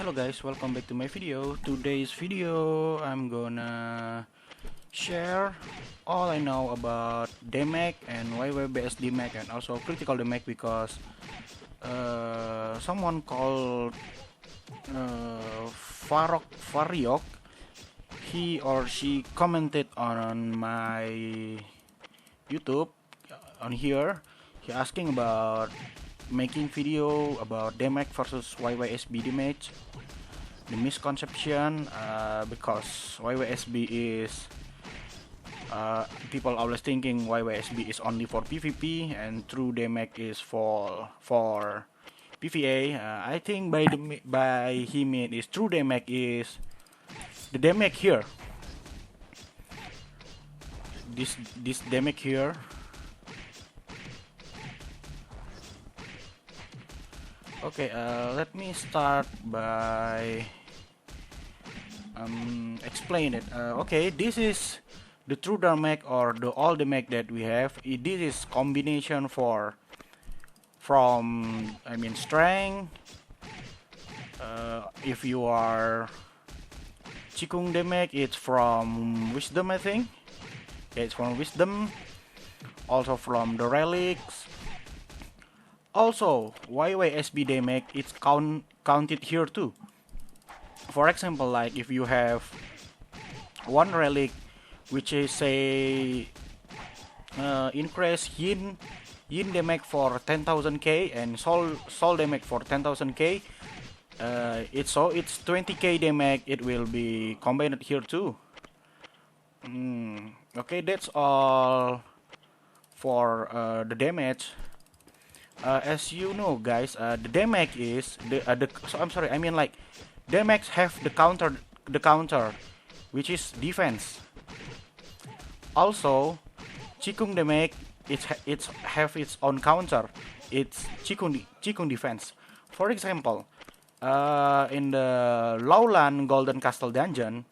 Hello guys, welcome back to my video. Today's video I'm gonna share all I know about damage and YYBS damage and also critical damage because someone called Fariok, he or she commented on my YouTube on here. He asking about making video about damage versus YYSB damage. The misconception because YYSB is people always thinking YYSB is only for PvP and true damage is for PvA. I think by he mean is true damage is the damage here. This damage here. Okay, let me start by explain it. Okay, this is the true damage or the all damage that we have. This is combination from strength. If you are Chikung damage, it's from wisdom, I think. Yeah, it's from wisdom. Also from the relics. Also, YYSB damage it's counted here too. For example, like if you have one relic which is say increase yin damage for 10,000k and soul damage for 10,000k, it's 20k damage, it will be combined here too. Okay, that's all for the damage. As you know, guys, the damage is damage have the counter, which is defense. Also, Chikung damage it's have its own counter. It's Chikung defense. For example, in the Lowland Golden Castle dungeon,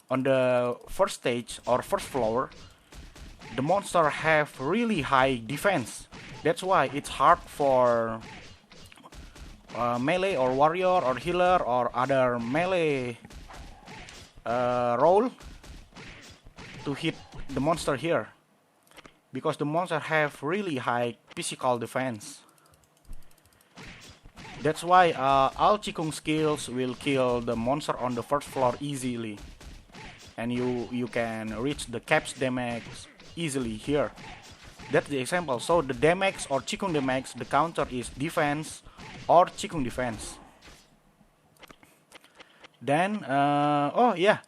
on the first stage or first floor, the monster have really high defense. That's why it's hard for melee or warrior or healer or other melee role to hit the monster here, because the monster have really high physical defense. That's why all Chikung skills will kill the monster on the first floor easily, and you can reach the caps damage easily here. That's the example. So the damage or Chikung damage, the counter is defense or Chikung defense. Then oh yeah,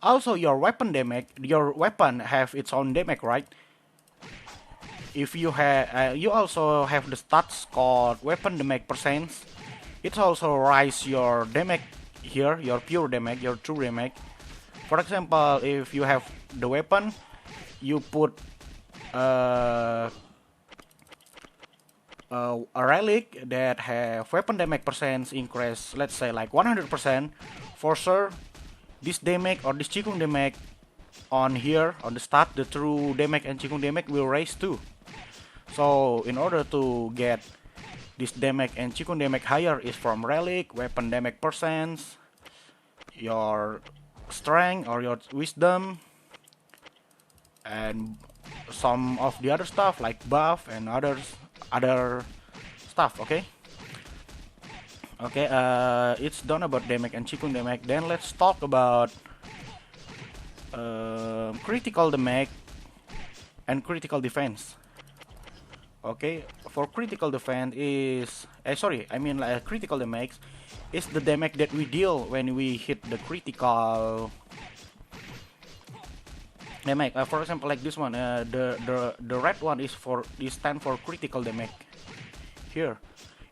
also your weapon damage, your weapon have its own damage, right? If you have you also have the stats called weapon damage percent. It also rise your damage here, your pure damage, your true damage. For example, if you have the weapon, you put a relic that have weapon damage percent increase, let's say like 100%, for sure this damage or this Chikung damage on here on the stat, the true damage and Chikung damage will raise too. So in order to get this damage and Chikung damage higher is from relic, weapon damage percent, your strength or your wisdom, and some of the other stuff like buff and other stuff. Okay, it's done about damage and Chikung damage. Then let's talk about critical damage and critical defense. Okay, for critical defense is critical damage is the damage that we deal when we hit the critical damage. For example, like this one, the red one is stand for critical damage. Here,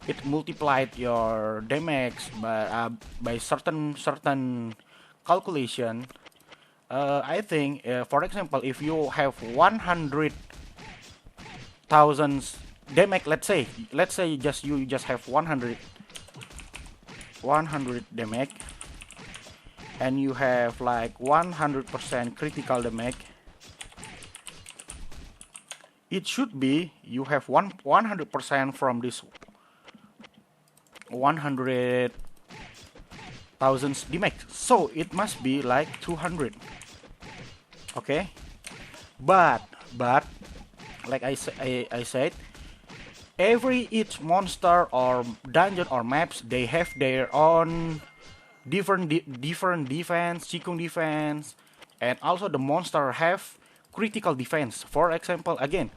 it multiplied your damage by certain calculation. I think, for example, if you have 100,000 damage, let's say you just have 100 damage, and you have like 100% critical damage, it should be you have 100% from this 100 thousands damage, so it must be like 200. Okay, but like I said, each monster or dungeon or maps, they have their own different defense, Qigong defense, and also the monster have critical defense. For example, again,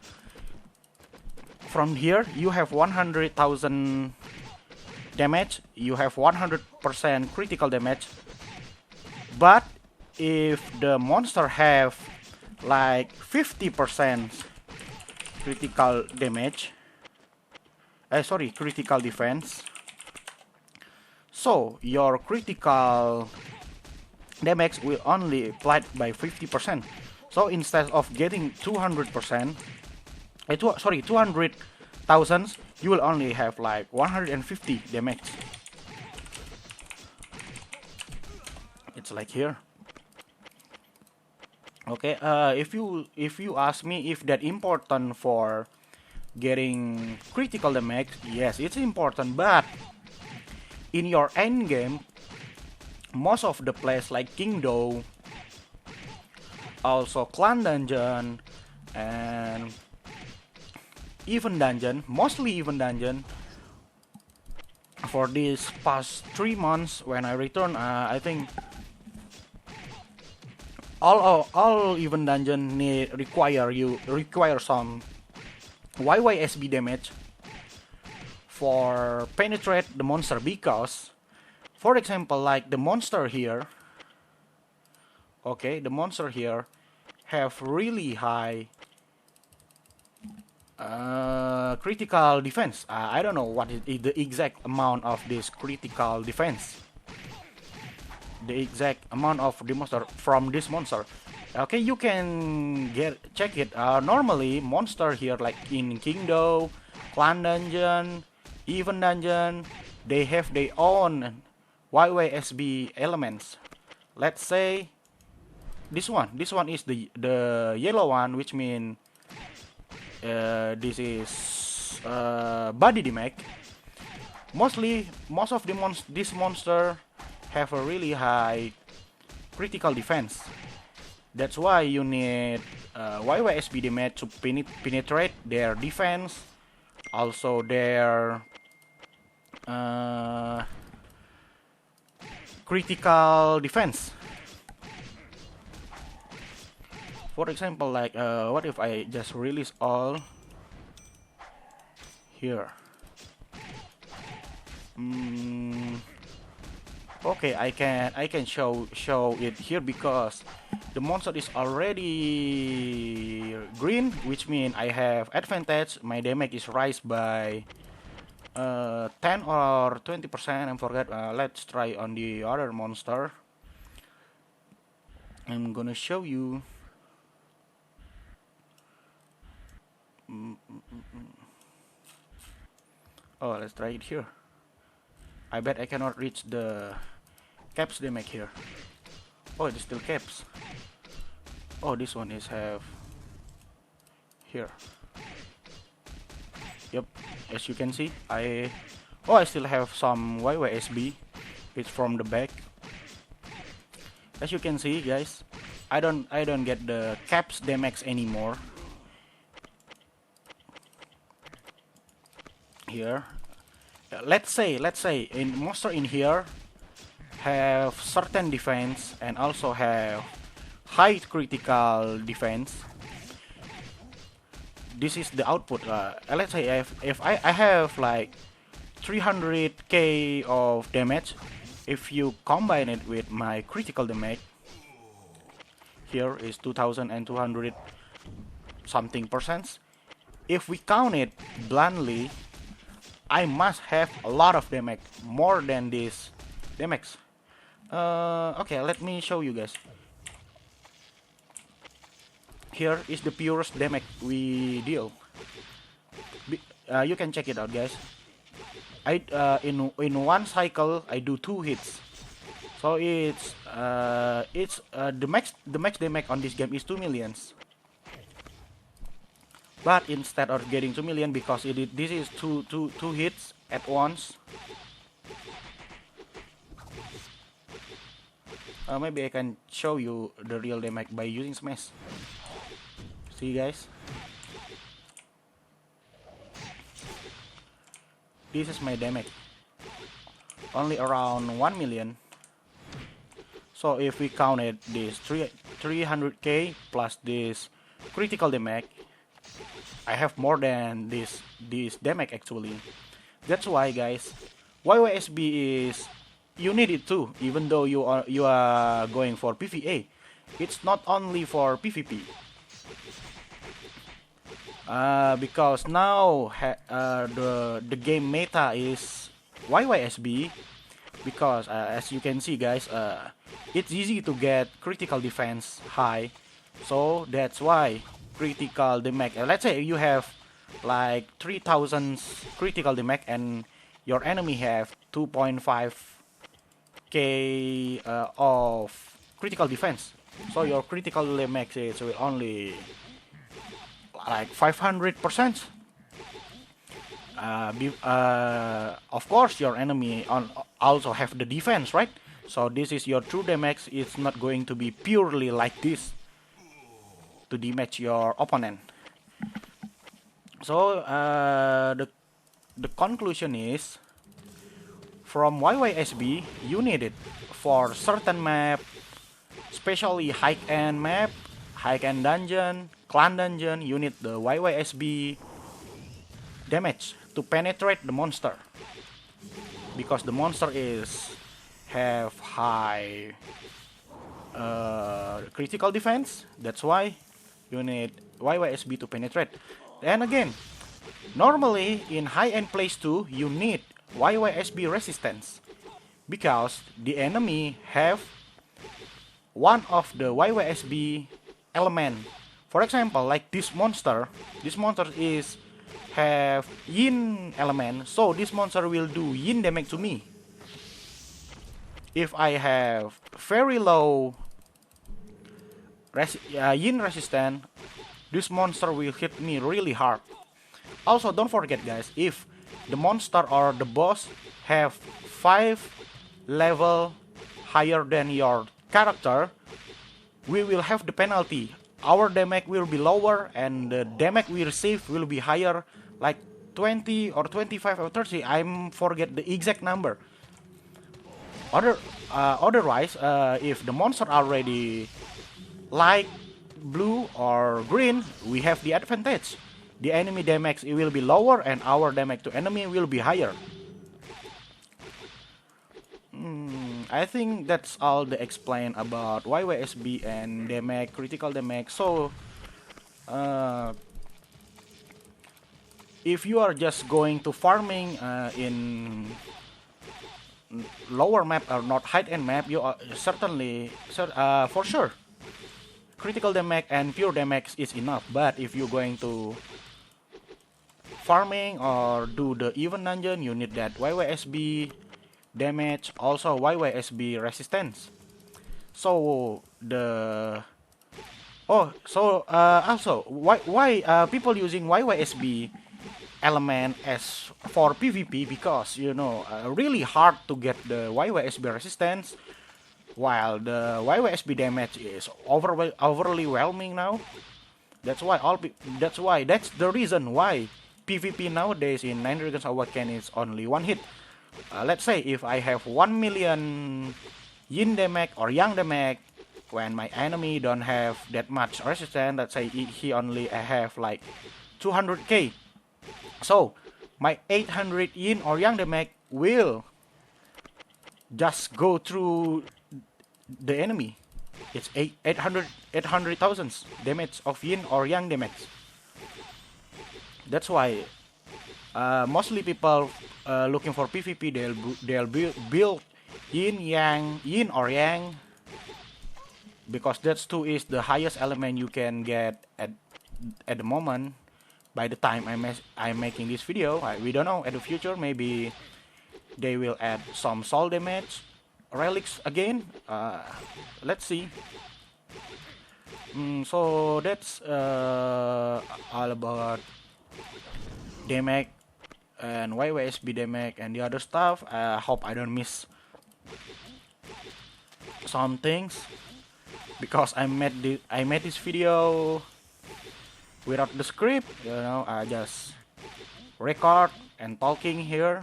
from here you have 100,000 damage, you have 100% critical damage. But if the monster have like 50% critical damage, critical defense, so your critical damage will only applied by 50%. So instead of getting 200%, 200,000, you will only have like 150 damage. It's like here. Okay, if you ask me if that important for getting critical damage, yes, it's important. But in your end game, most of the place like Kingdom, also clan dungeon, and even dungeon, mostly even dungeon, for these past 3 months when I return, I think all even dungeon require some YYSB damage for penetrate the monster, because for example like the monster here, okay, the monster here have really high critical defense. I don't know what is the exact amount of this critical defense, the exact amount of the monster from this monster. Okay, you can check it. Normally monster here like in Kingdom, clan dungeon, even dungeon, they have their own YYSB elements. Let's say this one is the yellow one, which mean this is body damage. Most of this monster have a really high critical defense. That's why you need YYSB damage to penetrate their defense, also their critical defense. For example, like what if I just release all here? Okay, I can show it here because the monster is already green, which means I have advantage. My damage is raised by 10 or 20%. I forget. Let's try on the other monster. I'm gonna show you. Oh, let's try it here. I bet I cannot reach the caps they make here. Oh, it's still caps. Oh, this one is have here. Yep, as you can see, I still have some YYSB. It's from the back. As you can see, guys, I don't get the caps damage anymore. Here, let's say in monster in here have certain defense and also have high critical defense. This is the output. Let's say if I have like 300k of damage, if you combine it with my critical damage, here is 2200 something percent. If we count it bluntly, I must have a lot of damage, more than this damage. Okay, let me show you guys. Here is the purest damage we deal. You can check it out, guys. In one cycle I do 2 hits, so it's the max damage on this game is 2 millions. But instead of getting 2 million, because this is two hits at once, Maybe I can show you the real damage by using smash. See guys, this is my damage, only around 1 million. So if we counted this 300k plus this critical damage, I have more than this damage actually. That's why guys, YYSB is, you need it too, even though you are going for PvA. It's not only for PvP. Because now the game meta is YYSB, because as you can see guys, it's easy to get critical defense high, so that's why critical damage. Let's say you have like 3000 critical damage and your enemy have 2.5k of critical defense, so your critical damage is will only like 500%. Of course your enemy also have the defense, right? So this is your true damage. It's not going to be purely like this to damage your opponent. So the conclusion is, from YYSB you need it for certain map, especially high-end map, high-end dungeon, clan dungeon. You need the YYSB damage to penetrate the monster, because the monster is have high critical defense. That's why you need YYSB to penetrate. And again, normally in high-end place too, you need YYSB resistance, because the enemy have one of the YYSB element. For example, like this monster is have yin element, so this monster will do yin damage to me. If I have very low yin resistance, this monster will hit me really hard. Also, don't forget guys, if the monster or the boss have 5 level higher than your character, we will have the penalty. Our damage will be lower and the damage we receive will be higher, like 20 or 25 or 30. I forget the exact number. Otherwise, if the monster already light blue or green, we have the advantage. The enemy damage will be lower and our damage to enemy will be higher. I think that's all the explain about YYSB and damage, critical damage. So if you are just going to farming in lower map or not high-end map, you are certainly for sure critical damage and pure damage is enough. But if you're going to farming or do the even dungeon, you need that YYSB damage, also YYSB resistance. So also why people using YYSB element as for PvP, because you know really hard to get the YYSB resistance, while the YYSB damage is overwhelming now. That's the reason why PvP nowadays in 9Dragons Awaken is only one hit. Let's say if I have 1 million yin damage or yang damage, when my enemy don't have that much resistance, let's say he only have like 200k, so my 800 yin or yang damage will just go through the enemy. It's 800,000 damage of yin or yang damage. That's why mostly people looking for PvP, they'll build yin or yang, because that's too is the highest element you can get at the moment. By the time I'm making this video, we don't know, at the future maybe they will add some soul damage relics again. Let's see. So that's all about damage and YYSB damage and the other stuff. Hope I don't miss some things because I made this video without the script. You know, I just record and talking here.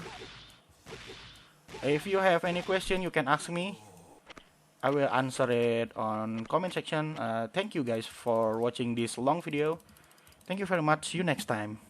If you have any question, you can ask me. I will answer it on comment section. Thank you guys for watching this long video. Thank you very much. See you next time.